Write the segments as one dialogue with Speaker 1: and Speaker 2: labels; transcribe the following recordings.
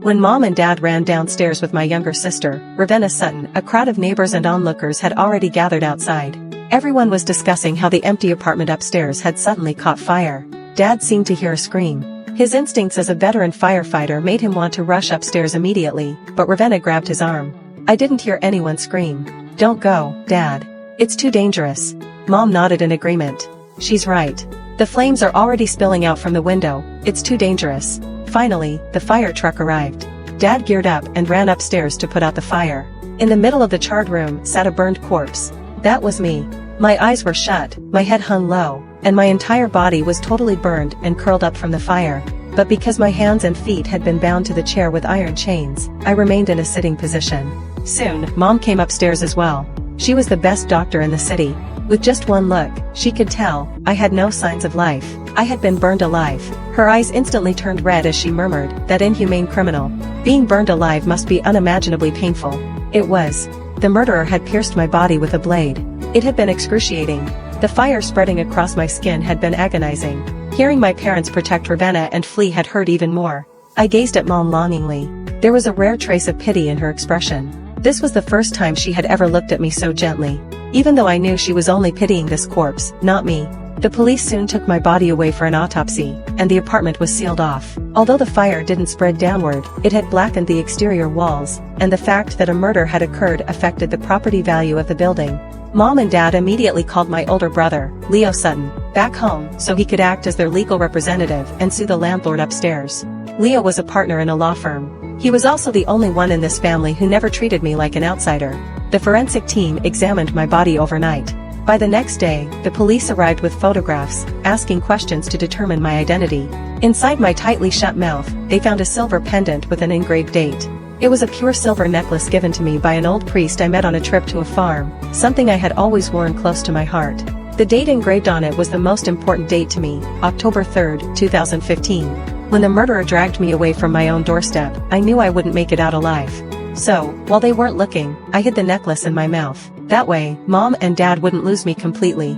Speaker 1: When Mom and Dad ran downstairs with my younger sister, Ravenna Sutton, a crowd of neighbors and onlookers had already gathered outside. Everyone was discussing how the empty apartment upstairs had suddenly caught fire. Dad seemed to hear a scream. His instincts as a veteran firefighter made him want to rush upstairs immediately, but Ravenna grabbed his arm. I didn't hear anyone scream. "Don't go, Dad. It's too dangerous." Mom nodded in agreement. "She's right. The flames are already spilling out from the window. It's too dangerous." Finally, the fire truck arrived. Dad geared up and ran upstairs to put out the fire. In the middle of the charred room sat a burned corpse. That was me. My eyes were shut, my head hung low, and my entire body was totally burned and curled up from the fire. But because my hands and feet had been bound to the chair with iron chains, I remained in a sitting position. Soon, Mom came upstairs as well. She was the best doctor in the city. With just one look, she could tell I had no signs of life. I had been burned alive. Her eyes instantly turned red as she murmured, "That inhumane criminal. Being burned alive must be unimaginably painful." It was. The murderer had pierced my body with a blade. It had been excruciating. The fire spreading across my skin had been agonizing. Hearing my parents protect Ravenna and flee had hurt even more. I gazed at Mom longingly. There was a rare trace of pity in her expression. This was the first time she had ever looked at me so gently. Even though I knew she was only pitying this corpse, not me. The police soon took my body away for an autopsy, and the apartment was sealed off. Although the fire didn't spread downward, it had blackened the exterior walls, and the fact that a murder had occurred affected the property value of the building. Mom and Dad immediately called my older brother, Leo Sutton, back home so he could act as their legal representative and sue the landlord upstairs. Leo was a partner in a law firm. He was also the only one in this family who never treated me like an outsider. The forensic team examined my body overnight. By the next day, the police arrived with photographs, asking questions to determine my identity. Inside my tightly shut mouth, they found a silver pendant with an engraved date. It was a pure silver necklace given to me by an old priest I met on a trip to a farm, something I had always worn close to my heart. The date engraved on it was the most important date to me, October 3, 2015. When the murderer dragged me away from my own doorstep, I knew I wouldn't make it out alive. So, while they weren't looking, I hid the necklace in my mouth. That way, Mom and Dad wouldn't lose me completely.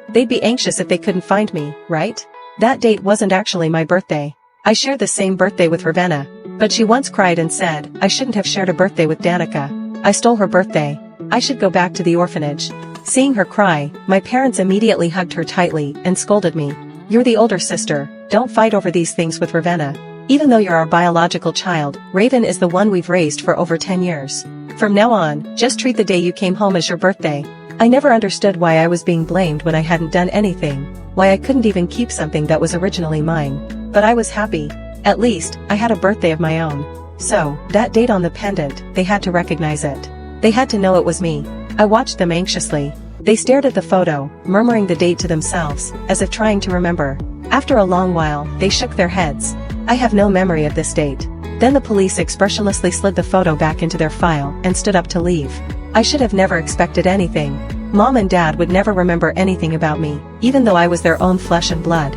Speaker 1: They'd be anxious if they couldn't find me, right? That date wasn't actually my birthday. I shared the same birthday with Ravenna, but she once cried and said, I shouldn't have shared a birthday with Danica. I stole her birthday. I should go back to the orphanage. Seeing her cry, my parents immediately hugged her tightly and scolded me. You're the older sister, don't fight over these things with Ravenna. Even though you're our biological child, Raven is the one we've raised for over 10 years. From now on, just treat the day you came home as your birthday. I never understood why I was being blamed when I hadn't done anything, why I couldn't even keep something that was originally mine. But I was happy. At least, I had a birthday of my own. So, that date on the pendant, they had to recognize it. They had to know it was me. I watched them anxiously. They stared at the photo, murmuring the date to themselves, as if trying to remember. After a long while, they shook their heads. I have no memory of this date. Then the police expressionlessly slid the photo back into their file and stood up to leave. I should have never expected anything. Mom and Dad would never remember anything about me, even though I was their own flesh and blood.